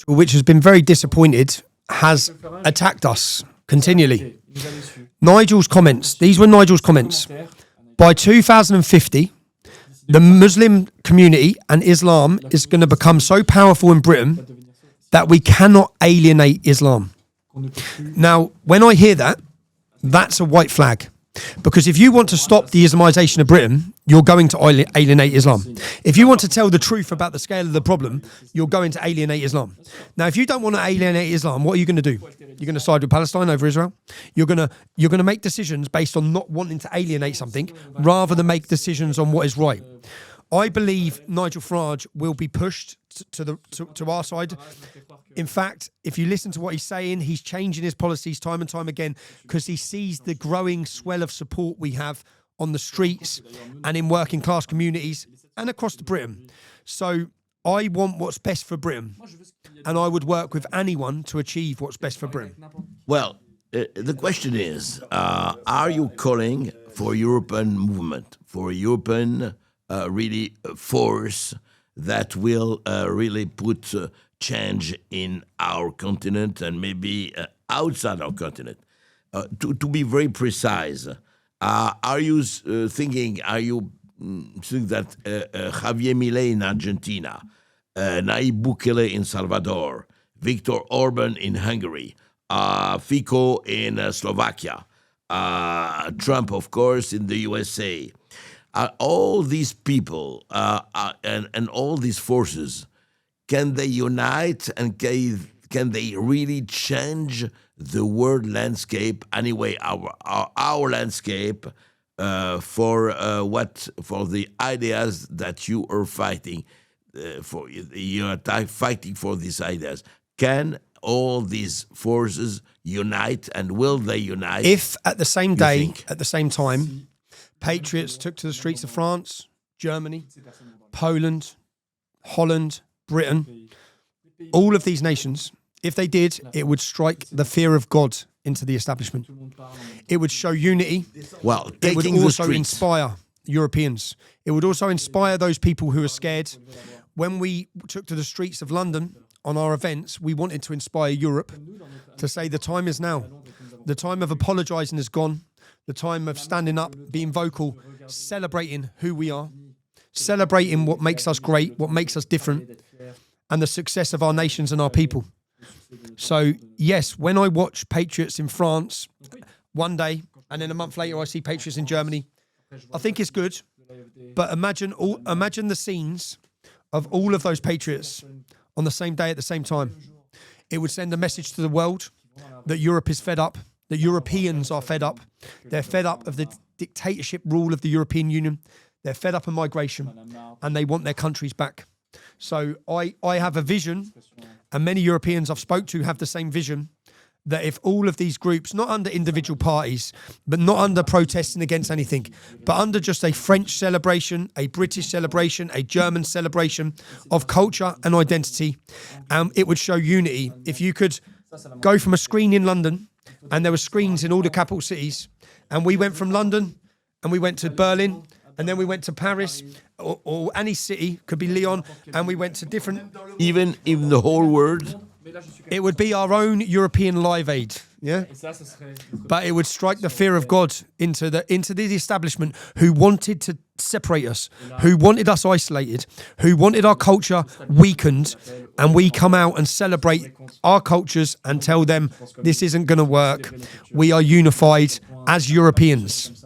Which has been very disappointed, has attacked us continually. Nigel's comments, these were Nigel's comments. By 2050, the Muslim community and Islam is going to become so powerful in Britain that we cannot alienate Islam. Now, when I hear that, that's a white flag. Because if you want to stop the Islamization of Britain, you're going to alienate Islam. If you want to tell the truth about the scale of the problem, you're going to alienate Islam. Now, if you don't want to alienate Islam, what are you going to do? You're going to side with Palestine over Israel? You're going to make decisions based on not wanting to alienate something rather than make decisions on what is right. I believe Nigel Farage will be pushed to our side. In fact, if you listen to what he's saying, he's changing his policies time and time again because he sees the growing swell of support we have on the streets and in working class communities and across Britain. So I want what's best for Britain, and I would work with anyone to achieve what's best for Britain. Well, the question is, are you calling for European movement, for European really force that will really put change in our continent and maybe outside our continent. To be very precise, are you think that Javier Milei in Argentina, Nayib Bukele in Salvador, Viktor Orban in Hungary, Fico in Slovakia, Trump, of course, in the USA, all these people and all these forces, can they unite and can they really change the world landscape anyway, our landscape for the ideas that you are fighting for? You are fighting for these ideas. Can all these forces unite, and will they unite? If at the same day, at the same time, patriots took to the streets of France, Germany, Poland, Holland, Britain, all of these nations, if they did, it would strike the fear of God into the establishment. It would show unity. Well, It would taking the also streets. inspire Europeans. It would also inspire those people who are scared. When we took to the streets of London on our events, we wanted to inspire Europe to say the time is now. The time of apologising is gone. The time of standing up, being vocal, celebrating who we are, celebrating what makes us great, what makes us different, and the success of our nations and our people. So, yes, when I watch patriots in France one day, and then a month later I see patriots in Germany, I think it's good. But imagine the scenes of all of those patriots on the same day at the same time. It would send a message to the world that Europe is fed up, that Europeans are fed up. They're fed up of the dictatorship rule of the European Union. They're fed up of migration, and they want their countries back. So I have a vision, and many Europeans I've spoke to have the same vision, that if all of these groups, not under individual parties, but not under protesting against anything, but under just a French celebration, a British celebration, a German celebration of culture and identity, it would show unity. If you could go from a screen in London, and there were screens in all the capital cities, and we went from London, and we went to Berlin, and then we went to Paris, or any city, could be Lyon, and we went to different... Even in the whole world? It would be our own European Live Aid, yeah? But it would strike the fear of God into the establishment who wanted to separate us, who wanted us isolated, who wanted our culture weakened, and we come out and celebrate our cultures and tell them this isn't going to work. We are unified as Europeans.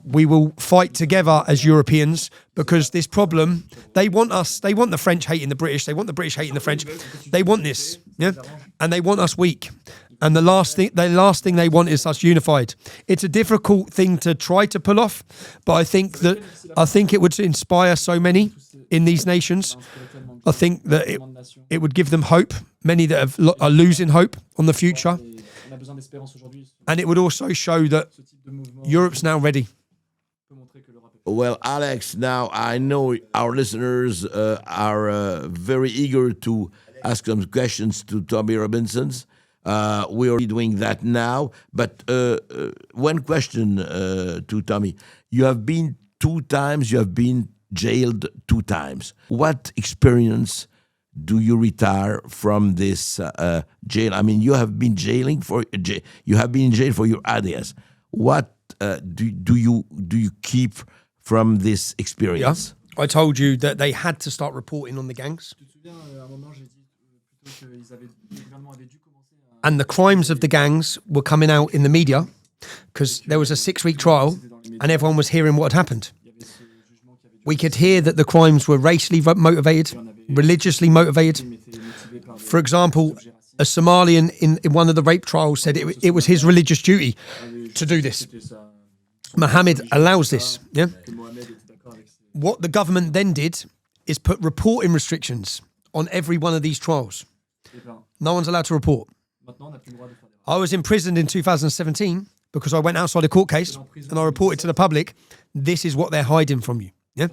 We will fight together as Europeans, because this problem, they want the French hating the British, they want the British hating the French, they want this, yeah? And they want us weak. And the last thing they want is us unified. It's a difficult thing to try to pull off, but I think it would inspire so many in these nations. I think that it would give them hope, many that are losing hope on the future. And it would also show that Europe's now ready. Well, Alex, now I know our listeners are very eager to ask some questions to Tommy Robinson's. We are doing that now. But one question to Tommy. You have been 2 times, you have been jailed 2 times. What experience do you retire from this jail? I mean, you have been in jail for your ideas. What do you keep from this experience? Yeah. I told you that they had to start reporting on the gangs. And the crimes of the gangs were coming out in the media, because there was a 6-week trial and everyone was hearing what had happened. We could hear that the crimes were racially motivated, religiously motivated. For example, a Somalian in one of the rape trials said it was his religious duty to do this. Mohammed allows this. Yeah. What the government then did is put reporting restrictions on every one of these trials. No one's allowed to report. I was imprisoned in 2017 because I went outside a court case and I reported to the public, this is what they're hiding from you. Yeah.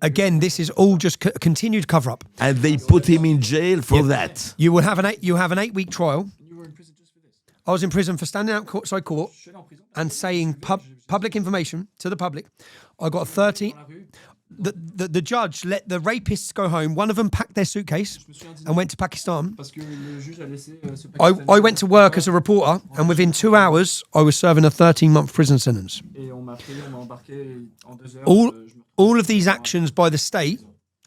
Again, this is all just continued cover-up. And they put him in jail for that. You have an 8-week trial. I was in prison for standing outside court and saying public information to the public. I got the judge let the rapists go home. One of them packed their suitcase and went to Pakistan. Parce que le juge a laissé ce I went to work as a reporter, and within 2 hours, I was serving a 13-month prison sentence. Et on m'a pris, on m'a embarqué en 2 heures. All of these actions by the state,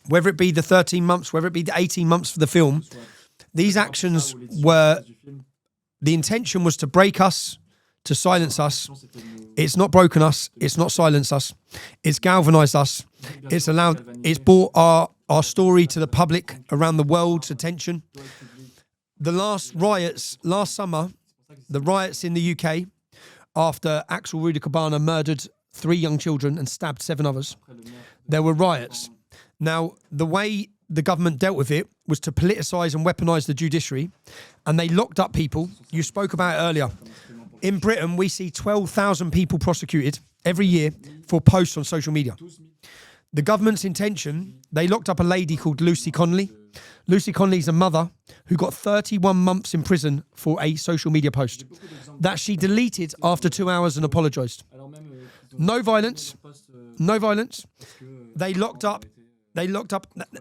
whether it be the 13 months, whether it be the 18 months for the film, these actions were, the intention was to break us, to silence us. It's not broken us. It's not silenced us. It's galvanized us. It's brought our story to the public around the world's attention. The last riots, last summer, the riots in the UK, after Axel Rudikabana murdered 3 young children and stabbed 7 others, there were riots. Now, the way the government dealt with it was to politicise and weaponise the judiciary, and they locked up people. You spoke about it earlier. In Britain, we see 12,000 people prosecuted every year for posts on social media. The government's intention, they locked up a lady called Lucy Connolly. Lucy Connolly's a mother who got 31 months in prison for a social media post that she deleted after 2 hours and apologised. No violence. No violence. They locked up.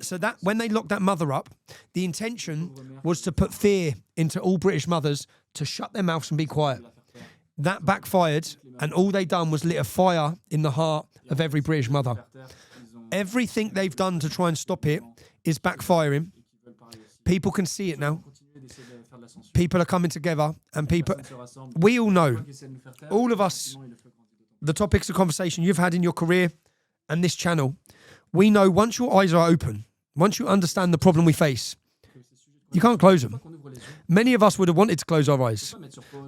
So that when they locked that mother up, the intention was to put fear into all British mothers to shut their mouths and be quiet. That backfired, and all they done was lit a fire in the heart of every British mother. Everything they've done to try and stop it is backfiring. People can see it now. People are coming together, and we all know, all of us, the topics of conversation you've had in your career and this channel, we know once your eyes are open, once you understand the problem we face, you can't close them. Many of us would have wanted to close our eyes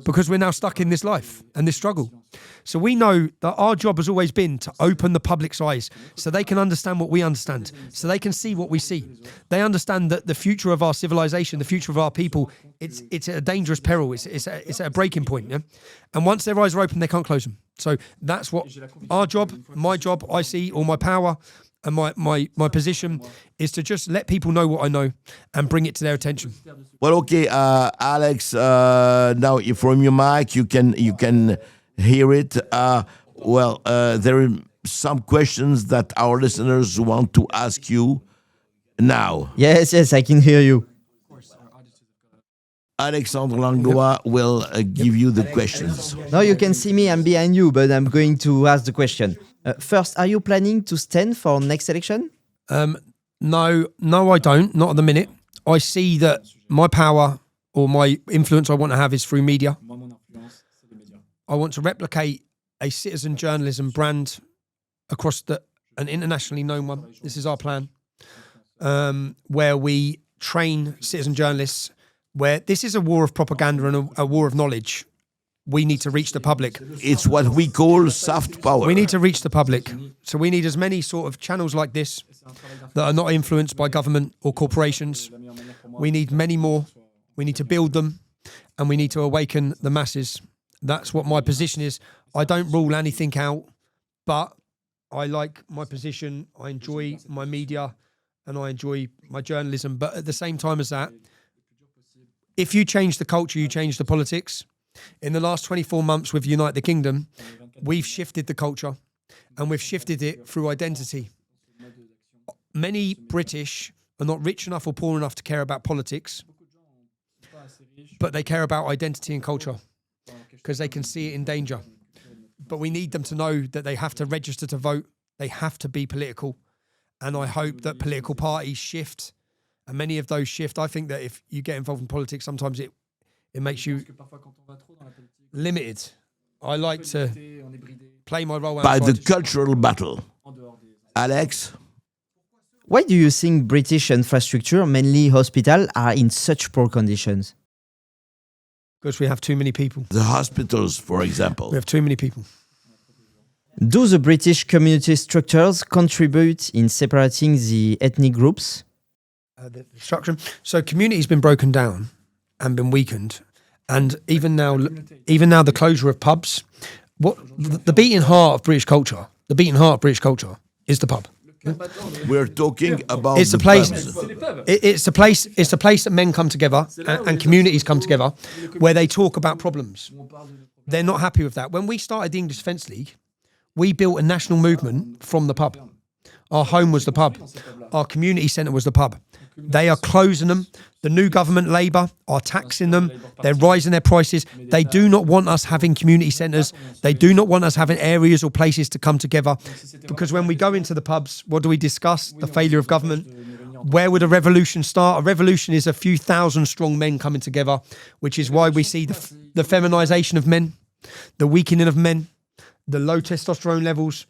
because we're now stuck in this life and this struggle. So we know that our job has always been to open the public's eyes so they can understand what we understand, so they can see what we see. They understand that the future of our civilization, the future of our people, it's at a dangerous peril. It's at a breaking point. Yeah? And once their eyes are open, they can't close them. So that's what our job, my job, I see, all my power, and my position is to just let people know what I know and bring it to their attention. Well, okay, Alex. Now from your mic, you can hear it. There are some questions that our listeners want to ask you now. Yes, I can hear you. Alexandre Langlois will give you the questions. Now you can see me, I'm behind you, but I'm going to ask the question. First, are you planning to stand for next election? No, I don't. Not at the minute. I see that my power or my influence I want to have is through media. I want to replicate a citizen journalism brand across an internationally known one. This is our plan, where we train citizen journalists, where this is a war of propaganda and a war of knowledge. We need to reach the public. It's what we call soft power. We need to reach the public. So we need as many sort of channels like this that are not influenced by government or corporations. We need many more. We need to build them, and we need to awaken the masses. That's what my position is. I don't rule anything out, but I like my position. I enjoy my media and I enjoy my journalism. But at the same time as that, if you change the culture, you change the politics. In the last 24 months with Unite the Kingdom, we've shifted the culture, and we've shifted it through identity. Many British are not rich enough or poor enough to care about politics, but they care about identity and culture because they can see it in danger. But we need them to know that they have to register to vote. They have to be political. And I hope that political parties shift, and many of those shift. I think that if you get involved in politics, sometimes it makes you limited. I like to play my role by outside. the cultural battle. Alex? Why do you think British infrastructure, mainly hospital, are in such poor conditions? Because we have too many people. The hospitals, for example. We have too many people. Do the British community structures contribute in separating the ethnic groups? The structure. So community's been broken down and been weakened, and even now the closure of pubs. What the beating heart of British culture? The beating heart of British culture is the pub. We're talking about It's the the place. pubs. It's the place. It's the place that men come together and communities come together, where they talk about problems. They're not happy with that. When we started the English Defence League, we built a national movement from the pub. Our home was the pub. Our community centre was the pub. They are closing them. The new government, Labour, are taxing them. They're rising their prices. They do not want us having community centres. They do not want us having areas or places to come together. Because when we go into the pubs, what do we discuss? The failure of government. Where would a revolution start? A revolution is a few thousand strong men coming together, which is why we see the feminisation of men, the weakening of men, the low testosterone levels.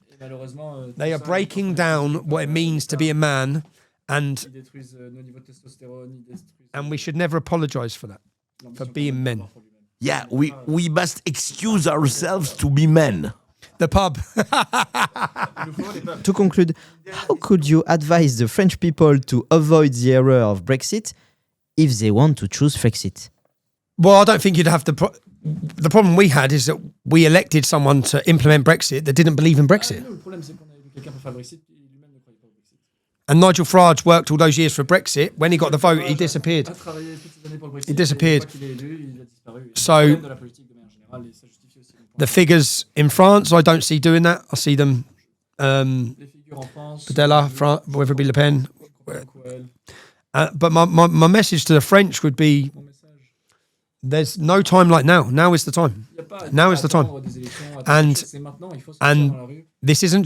They are breaking down what it means to be a man, and we should never apologise for that, for being men. Yeah, we must excuse ourselves to be men. The pub. To conclude, how could you advise the French people to avoid the error of Brexit if they want to choose Frexit? Well, I don't think you'd have the problem we had is that we elected someone to implement Brexit that didn't believe in Brexit. Le problème, c'est qu'on a élu quelqu'un pour faire le Brexit, et lui-même ne croyait pas au Brexit. And Nigel Farage worked all those years for Brexit. When he got the vote, he disappeared. A travaillé toutes ces années pour le Brexit, He disappeared. et une fois qu'il est élu, il a disparu. Et So- c'est le problème de la politique de manière générale, et ça justifie aussi mon point. The figures in France, I don't see doing that. I see them, Les figures en France, Padella, whether it be Le Pen. beaucoup à elle. But my message to the French would be, Mon message, there's no time like now. Now is the time. il y a pas Now à is the time. attendre des élections, attendre And- des choses, c'est maintenant, il faut sortir and dans la rue. This isn't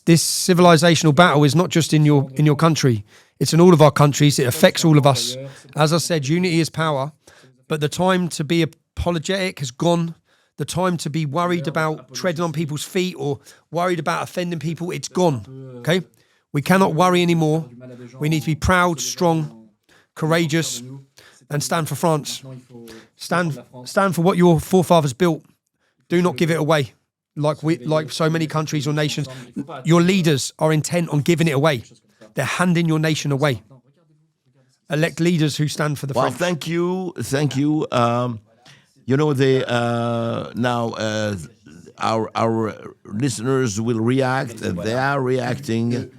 this civilizational battle is not just in your country. It's in all of our countries. It affects all of us. As I said, unity is power, but the time to be apologetic has gone. The time to be worried about treading on people's feet or worried about offending people, it's gone. Okay? We cannot worry anymore. We need to be proud, strong, courageous, and stand for France. Stand for what your forefathers built. Do not give it away. Like so many countries or nations, your leaders are intent on giving it away. They're handing your nation away. Elect leaders who stand for the Well, French. thank you. You know, now our listeners will react. They are reacting.